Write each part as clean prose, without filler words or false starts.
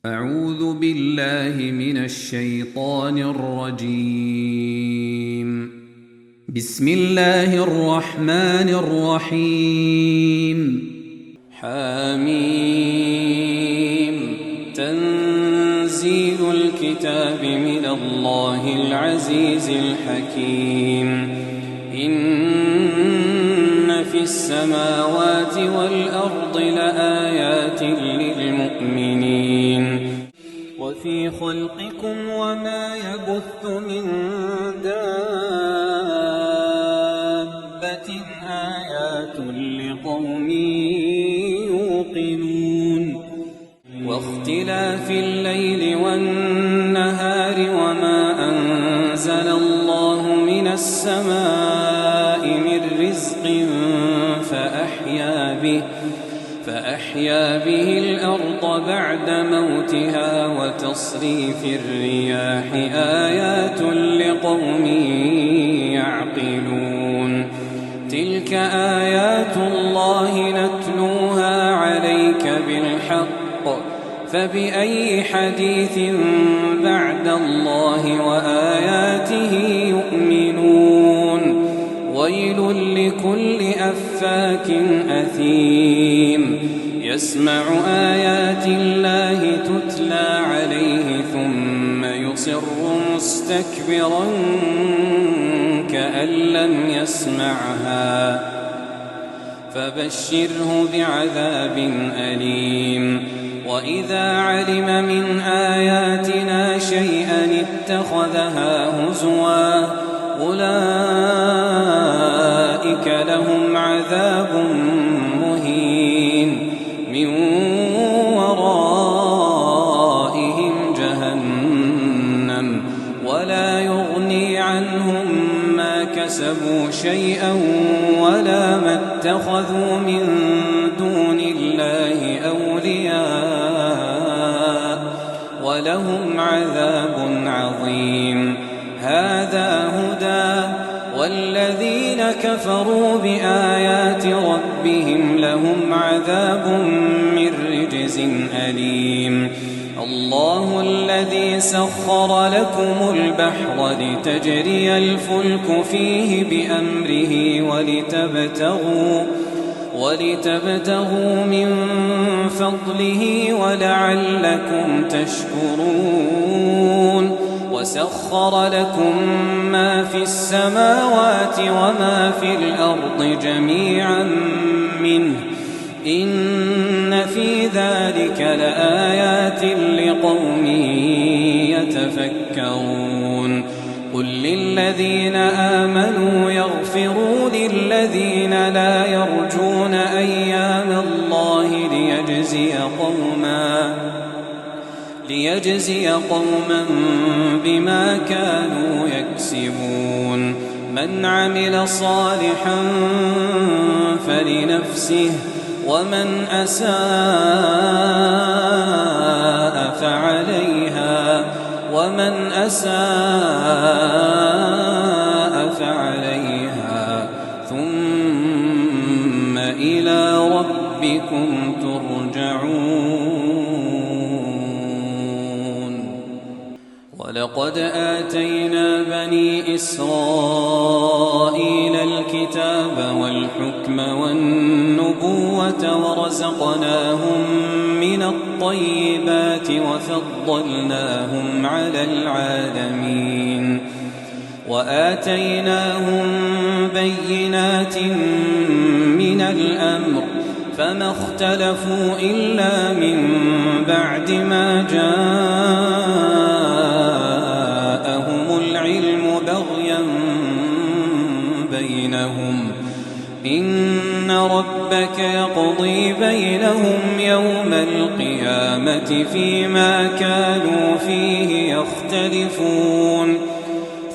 أعوذ بالله من الشيطان الرجيم. بسم الله الرحمن الرحيم. حميم. تنزيل الكتاب من الله العزيز الحكيم. إن في السماوات والأرض لآيات للمؤمنين وفي خلقكم وما يبث من دابة آيات لقوم يوقنون واختلاف الليل والنهار وما أنزل الله من السماء من رزق فأحيا به الأرض بعد موتها وتصريف الرياح آيات لقوم يعقلون. تلك آيات الله نتلوها عليك بالحق فبأي حديث بعد الله وآياته يؤمنون. ويل لكل أفاك أثيم يسمع آيات الله تتلى عليه ثم يصر مستكبرا كأن لم يسمعها فبشره بعذاب أليم. وإذا علم من آياتنا شيئا اتخذها هزوا أولئك لهم عذاب مهين من ورائهم جهنم ولا يغني عنهم ما كسبوا شيئا ولا ما اتخذوا من دون الله أولياء ولهم عذاب عظيم. هذا هدى والذين كفروا بآيات ربهم لهم عذاب من رجز أليم. الله الذي سخر لكم البحر لتجري الفلك فيه بأمره ولتبتغوا من فضله ولعلكم تشكرون. وسخر لكم ما في السماوات وما في الأرض جميعا منه إن في ذلك لآيات لقوم يتفكرون. قل للذين آمنوا يغفروا للذين لا يرجون أيام الله ليجزي قوما بما كانوا يكسبون. من عمل صالحا فلنفسه ومن أساء فعليها ثم إلى ربكم ترجعون. ولقد آتينا بني إسرائيل الكتاب والحكم والنبوة ورزقناهم من الطيبات وفضلناهم على العالمين وآتيناهم بينات من الأمر فما اختلفوا إلا من بعد ما جاءهم العلم بغيا بينهم. إن ربك يقضي بينهم يوم القيامة فيما كانوا فيه يختلفون.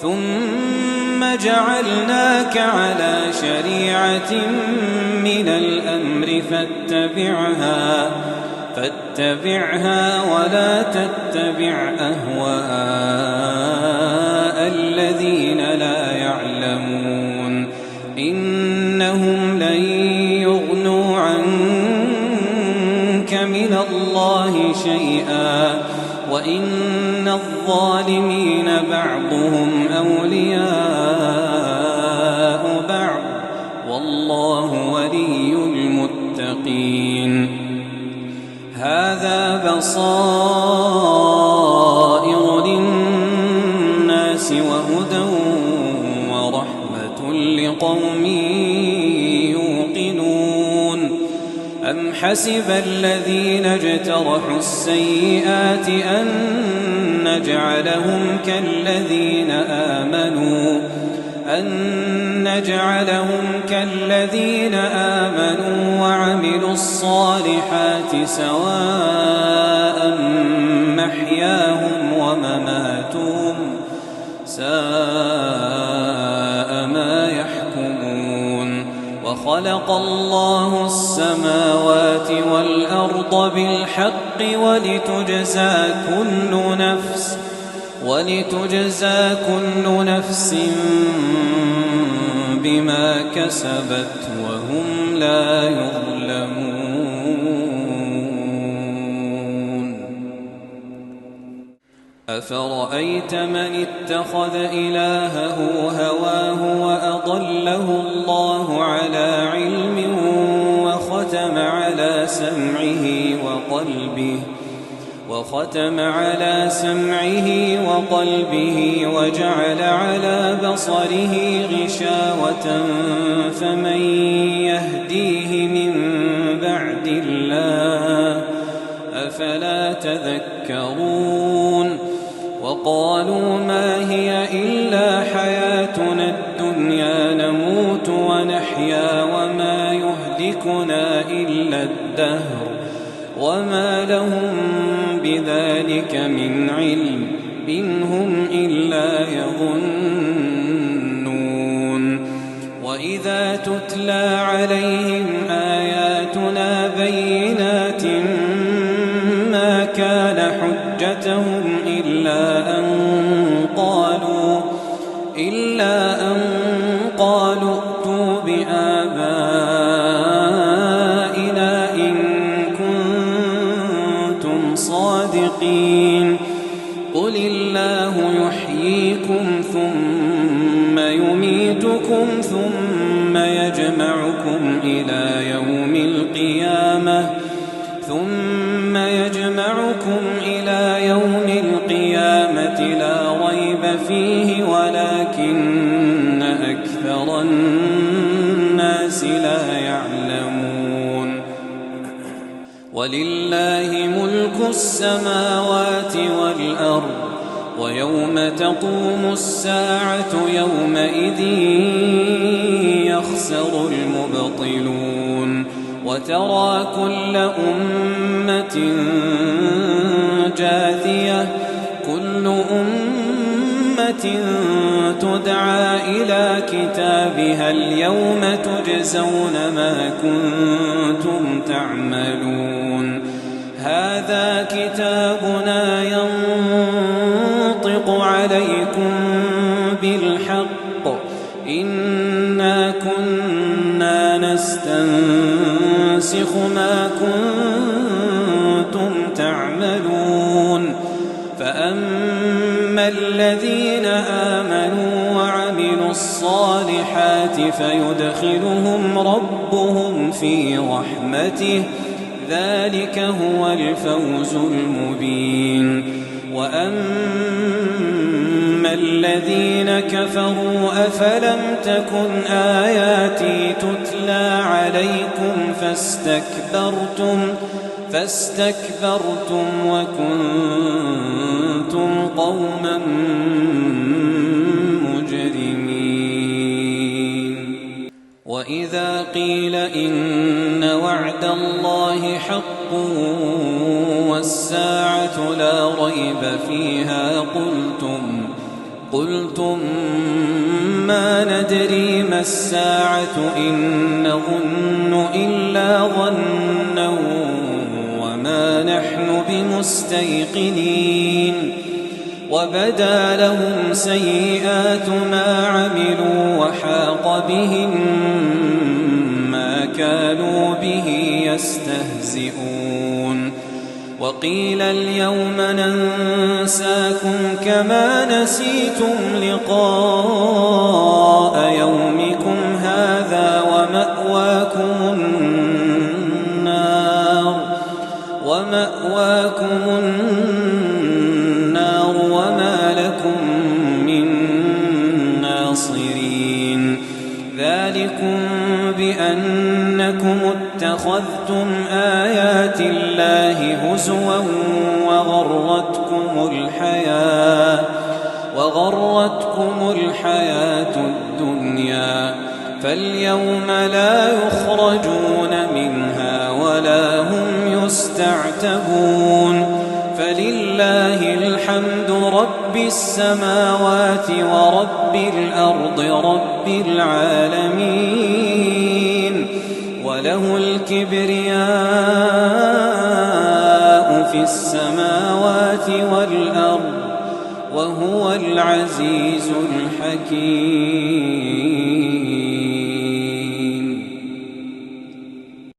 ثم جعلناك على شريعة من الأمر فاتبعها ولا تتبع أهواء الذين لا يعلمون. إنهم لن يغنوا عنك من الله شيئا وإن الظالمين بعضهم أولياء بعض والله ولي المتقين. هذا بصائر للناس وهدى ورحمة لقوم يوقنون. أم حسب الذين اجترحوا السيئات أن نجعلهم كالذين آمنوا وعملوا الصالحات سواء محياهم ومماتهم ساء ما يحكمون. وخلق الله السماوات والأرض بالحق ولتجزى كل نفس بما كسبت وهم لا يظلمون. أفرأيت من اتخذ إلهه هواه وأضله الله على علم وختم على سمعه وقلبه وجعل على بصره غشاوة فمن يهديه من بعد الله أفلا تذكرون. وقالوا ما هي إلا حياتنا الدنيا نموت ونحيا وما يهلكنا إلا الدهر وما لهم بذلك من علم إن هم إلا يظنون. وإذا تتلى عليهم آياتنا بينات ما كان حجتهم إلا أن قالوا ائتوا بآبائنا إن كنتم صادقين. قل الله يحييكم ثم يميتكم ثم يجمعكم إلى يوم القيامة لا ريب فيه ولكن أكثر الناس لا يعلمون. ولله ملك السماوات والأرض ويوم تقوم الساعة يومئذ يخسر المبطلون. وترى كل أمة جاثية كل أمة تدعى إلى كتابها اليوم تجزون ما كنتم تعملون. هذا كتابنا ينطق عليكم بالحق إنا كنا نستنسخ ما كنتم تعملون. فأما الذين آمنوا وعملوا الصالحات فيدخلهم ربهم في رحمته ذلك هو الفوز المبين. وأما الذين كفروا أفلم تكن آياتي تتلى عليكم فاستكبرتم وكنتم قوما مجرمين. وإذا قيل إن وعد الله حق والساعة لا ريب فيها قلتم ما ندري ما الساعة إن نظن إلا ظنا وما نحن بمستيقنين. وبدا لهم سيئات ما عملوا وحاق بهم ما كانوا به يستهزئون وقيل اليوم ننساكم كما نسيتم لقاء يومكم هذا ومأواكم النار وما لكم من ناصرين ذلكم بأنكم اتخذتم آيات الله هزوا وغرتكم الحياة الدنيا فاليوم لا يخرجون منها ولا هم يستعتبون فلله الحمد رب السماوات ورب الأرض رب العالمين وله الكبرياء في السماوات والأرض وهو العزيز الحكيم.